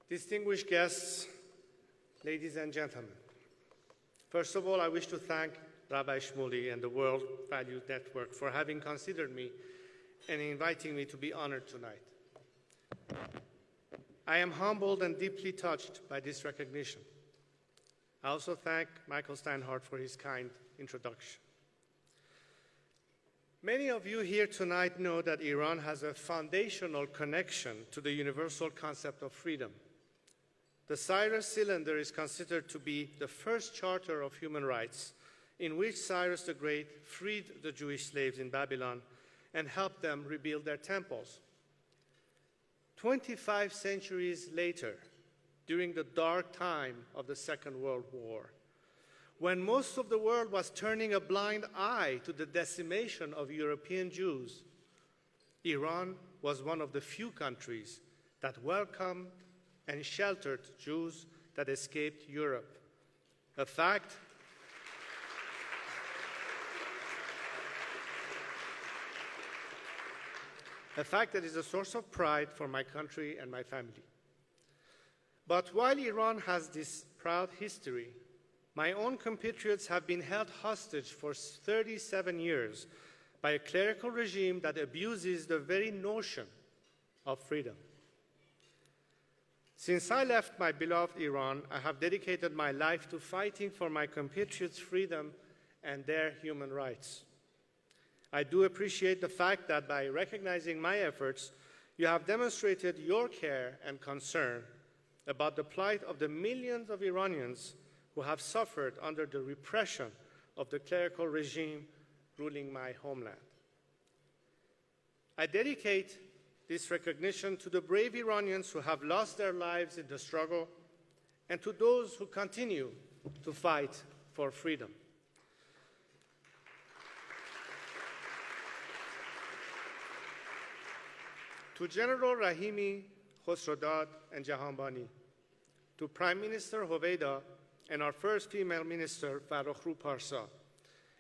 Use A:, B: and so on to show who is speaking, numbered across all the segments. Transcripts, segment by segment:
A: Distinguished guests, ladies and gentlemen, first of all, I wish to thank Rabbi Shmuley and the World Value Network for having considered me and inviting me to be honored tonight. I am humbled and deeply touched by this recognition. I also thank Michael Steinhardt for his kind introduction. Many of you here tonight know that Iran has a foundational connection to the universal concept of freedom. The Cyrus Cylinder is considered to be the first charter of human rights in which Cyrus the Great freed the Jewish slaves in Babylon and helped them rebuild their temples. 25 centuries later, during the dark time of the Second World War, when most of the world was turning a blind eye to the decimation of European Jews, Iran was one of the few countries that welcomed and sheltered Jews that escaped Europe. A fact that is a source of pride for my country and my family. But while Iran has this proud history, my own compatriots have been held hostage for 37 years by a clerical regime that abuses the very notion of freedom. Since I left my beloved Iran, I have dedicated my life to fighting for my compatriots' freedom and their human rights. I do appreciate the fact that by recognizing my efforts, you have demonstrated your care and concern about the plight of the millions of Iranians who have suffered under the repression of the clerical regime ruling my homeland. I dedicate this recognition to the brave Iranians who have lost their lives in the struggle and to those who continue to fight for freedom. To General Rahimi, Khosrodad, and Jahanbani, to Prime Minister Hoveyda and our first female minister, Farrokhru Parsa,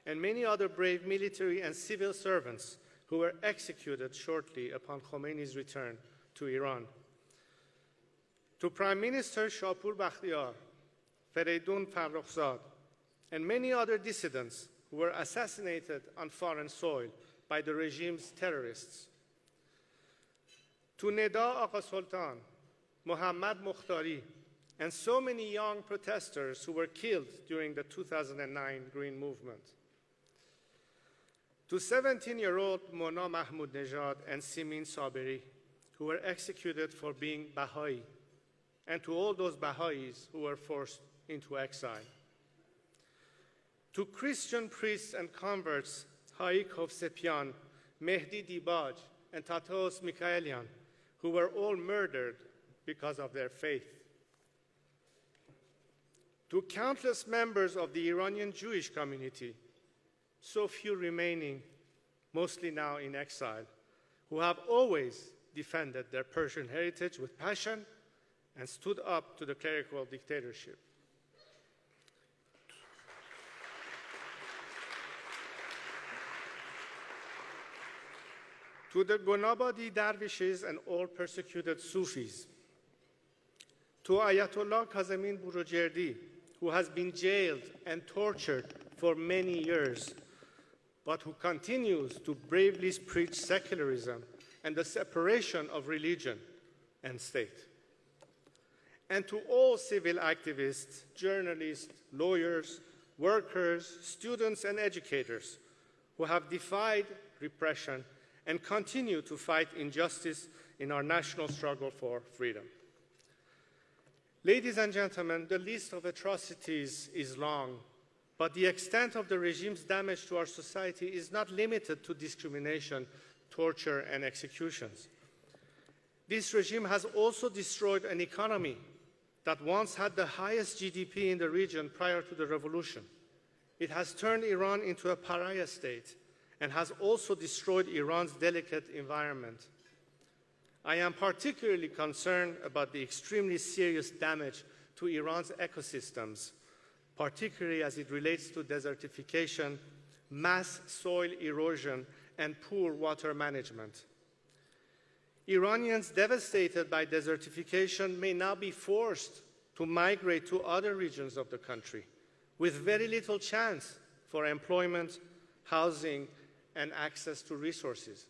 A: and many other brave military and civil servants who were executed shortly upon Khomeini's return to Iran. To Prime Minister Shapur Bakhtiar, Fereydun Farrokhzad, and many other dissidents who were assassinated on foreign soil by the regime's terrorists. To Neda Agha Sultan, Mohammad Mokhtari, and so many young protesters who were killed during the 2009 Green Movement. To 17-year-old Mona Mahmoudnejad and Simin Saberi, who were executed for being Baha'i, and to all those Baha'is who were forced into exile. To Christian priests and converts, Haik Hovsepian, Mehdi Dibaj, and Tatos Mikaelian, who were all murdered because of their faith. To countless members of the Iranian Jewish community, so few remaining, mostly now in exile, who have always defended their Persian heritage with passion and stood up to the clerical dictatorship. To the Gonabadi dervishes and all persecuted Sufis. To Ayatollah Kazemin Burujerdi, who has been jailed and tortured for many years, but who continues to bravely preach secularism and the separation of religion and state. And to all civil activists, journalists, lawyers, workers, students, and educators who have defied repression and continue to fight injustice in our national struggle for freedom. Ladies and gentlemen, the list of atrocities is long, but the extent of the regime's damage to our society is not limited to discrimination, torture, and executions. This regime has also destroyed an economy that once had the highest GDP in the region prior to the revolution. It has turned Iran into a pariah state and has also destroyed Iran's delicate environment. I am particularly concerned about the extremely serious damage to Iran's ecosystems, particularly as it relates to desertification, mass soil erosion, and poor water management. Iranians devastated by desertification may now be forced to migrate to other regions of the country with very little chance for employment, housing, and access to resources.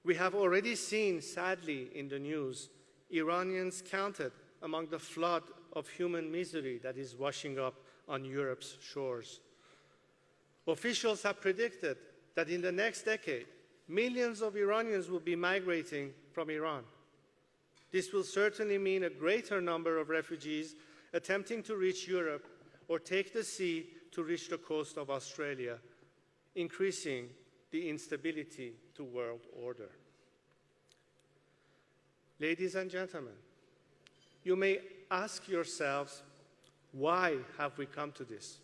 A: We have already seen, sadly, in the news, Iranians counted among the flood of human misery that is washing up on Europe's shores. Officials have predicted that in the next decade, millions of Iranians will be migrating from Iran. This will certainly mean a greater number of refugees attempting to reach Europe or take the sea to reach the coast of Australia, increasing the instability to world order. Ladies and gentlemen, you may ask yourselves, why have we come to this?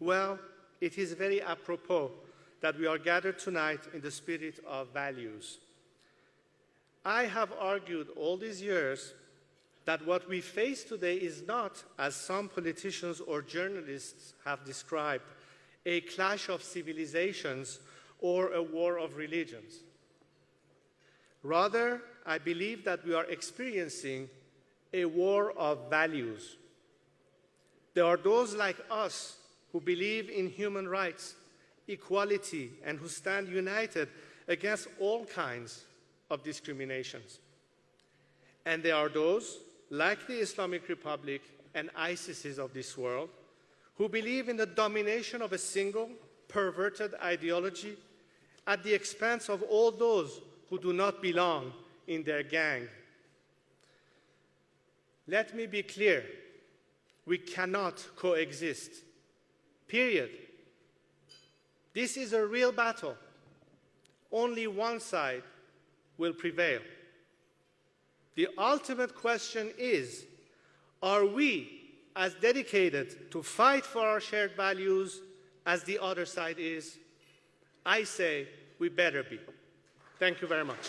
A: Well, it is very apropos that we are gathered tonight in the spirit of values. I have argued all these years that what we face today is not, as some politicians or journalists have described, a clash of civilizations or a war of religions. Rather, I believe that we are experiencing a war of values. There are those like us who believe in human rights, equality, and who stand united against all kinds of discriminations. And there are those, like the Islamic Republic and ISIS of this world, who believe in the domination of a single, perverted ideology at the expense of all those who do not belong in their gang. Let me be clear, we cannot coexist, period. This is a real battle. Only one side will prevail. The ultimate question is, are we as dedicated to fight for our shared values as the other side is? I say we better be. Thank you very much.